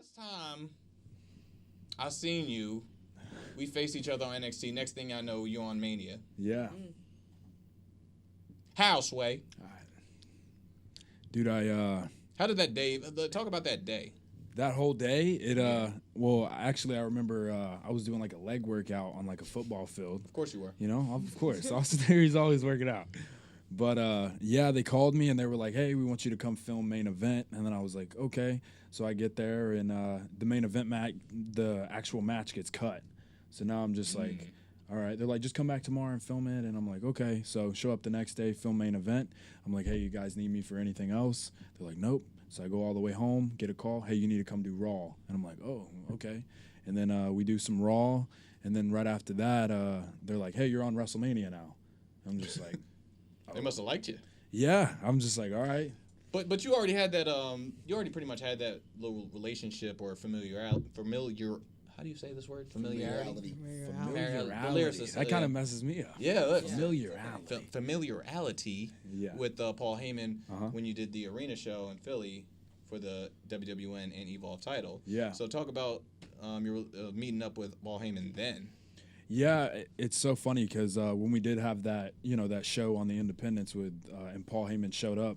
last time I seen you, we faced each other on NXT. Next thing I know, you're on Mania. Yeah. How, Sway? Dude, How did that day? Talk about that day. that whole day, well, actually, I remember I was doing like a leg workout on like a football field. Of course you were. You know, of course. Austin Theory's always working out. But, yeah, they called me and they were like, hey, we want you to come film main event. And then I was like, okay. So I get there and the main event the actual match gets cut. So now I'm just like, all right. They're like, just come back tomorrow and film it. And I'm like, okay. So show up the next day, film main event. I'm like, hey, you guys need me for anything else? They're like, nope. So I go all the way home, get a call, hey, you need to come do Raw. And I'm like, oh, okay. And then we do some Raw. And then right after that, they're like, hey, you're on WrestleMania now. I'm just like, They must have liked you. yeah. I'm just like, all right. But you already had that. You already pretty much had that little relationship or familiar. How do you say this word? Familiarity. Familiarity. That kind of messes me up. Yeah. Familiarity. Familiarity Yeah. with Paul Heyman when you did the arena show in Philly for the WWN and Evolve title. Yeah. So talk about your meeting up with Paul Heyman then. Yeah, it's so funny because when we did have that, that show on the Independence and Paul Heyman showed up,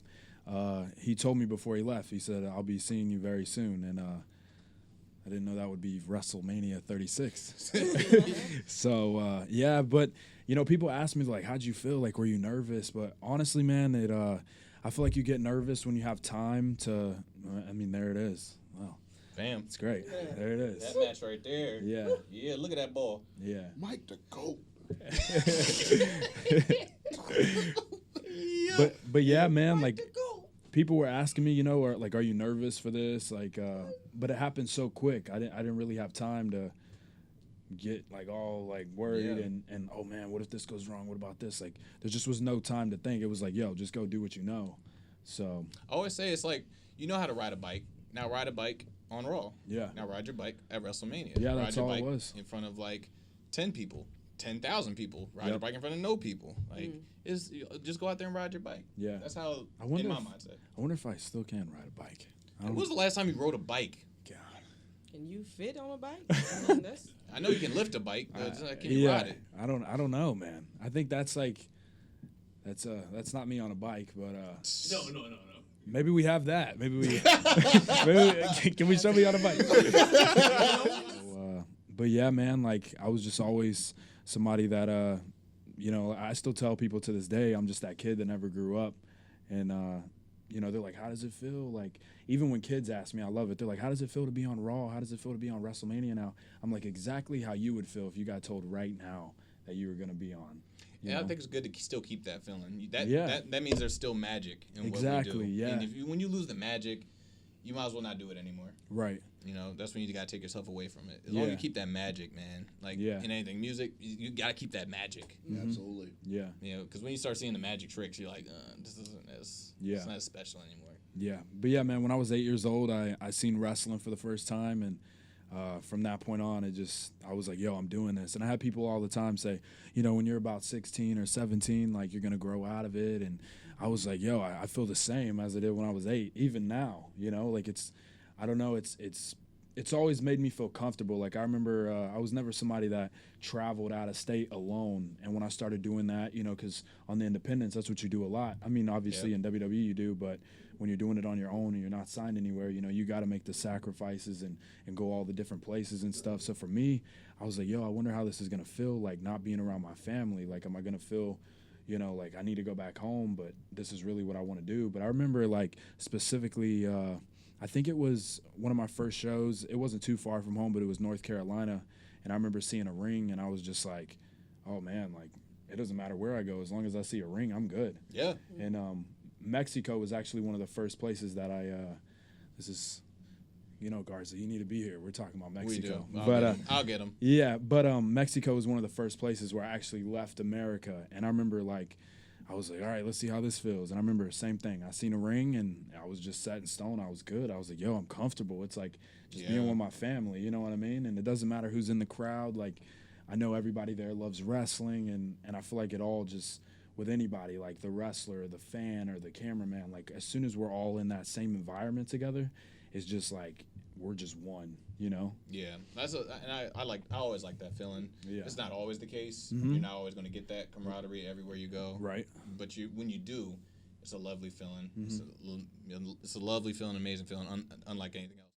he told me before he left, he said, I'll be seeing you very soon. And I didn't know that would be WrestleMania 36. So, yeah, but, people ask me, like, how'd you feel? Like, were you nervous? But honestly, man, I feel like you get nervous when you have time to, there it is. Wow. Bam. It's great. There it is. That match right there. Yeah. Yeah, look at that ball. Yeah. Mike the GOAT. But yeah, man, like people were asking me, or like, are you nervous for this? Like, but it happened so quick. I didn't really have time to get like all like worried and oh man, what if this goes wrong? What about this? Like, there just was no time to think. It was like, yo, just go do what you know. So I always say it's like, you know how to ride a bike. Now ride a bike on Raw. Yeah. Now ride your bike at WrestleMania. Yeah, ride that's your all it bike was. in front of like 10 people, 10,000 people. Ride your bike in front of no people. Like, it's just go out there and ride your bike. Yeah. That's how, I wonder in my if- mindset. I wonder if I still can ride a bike. When was the last time you rode a bike? God. Can you fit on a bike? I mean, I know you can lift a bike, but can you ride it? I don't know, man. I think that's like that's not me on a bike, but No. maybe we have that. Maybe we can we show me on a bike? So, but yeah, man, like I was just always somebody that I still tell people to this day I'm just that kid that never grew up, and they're like, how does it feel? Like, even when kids ask me, I love it. They're like, how does it feel to be on Raw? How does it feel to be on WrestleMania now? I'm like, exactly how you would feel if you got told right now that you were going to be on. Yeah, I think it's good to still keep that feeling. That means there's still magic in what we do. Exactly, yeah. And when you lose the magic, you might as well not do it anymore. Right. That's when you got to take yourself away from it. As long as you keep that magic, man. Like, in anything, music, you got to keep that magic. Mm-hmm. Absolutely. Yeah. Because when you start seeing the magic tricks, you're like, this isn't it's not as special anymore. Yeah. But yeah, man, when I was 8 years old, I seen wrestling for the first time, and from that point on, I was like, yo, I'm doing this. And I had people all the time say, when you're about 16 or 17, like, you're going to grow out of it. And I was like, yo, I feel the same as I did when I was 8, even now, like I don't know, it's always made me feel comfortable. Like, I remember I was never somebody that traveled out of state alone. And when I started doing that, because on the independents, that's what you do a lot. I mean, obviously in WWE you do, but when you're doing it on your own and you're not signed anywhere, you got to make the sacrifices and go all the different places and stuff. So for me, I was like, yo, I wonder how this is going to feel, like, not being around my family. Like, am I going to feel, like I need to go back home, but this is really what I want to do. But I remember, like, specifically, I think it was one of my first shows. It wasn't too far from home, but it was North Carolina. And I remember seeing a ring, and I was just like, oh, man, like, it doesn't matter where I go. As long as I see a ring, I'm good. Yeah. And Mexico was actually one of the first places that this is, Garza, you need to be here. We're talking about Mexico. We do. I'll get him. Yeah, but Mexico was one of the first places where I actually left America. And I remember, like, I was like, all right, let's see how this feels. And I remember same thing. I seen a ring, and I was just set in stone. I was good. I was like, yo, I'm comfortable. It's like just being with my family, you know what I mean? And it doesn't matter who's in the crowd. Like, I know everybody there loves wrestling, and I feel like it all just – with anybody, like the wrestler, the fan, or the cameraman, like as soon as we're all in that same environment together, it's just like we're just one, you know? Yeah, and I always like that feeling. Yeah. It's not always the case. Mhm. You're not always going to get that camaraderie everywhere you go. Right. But when you do, it's a lovely feeling. Mhm. It's a lovely feeling, amazing feeling, unlike anything else.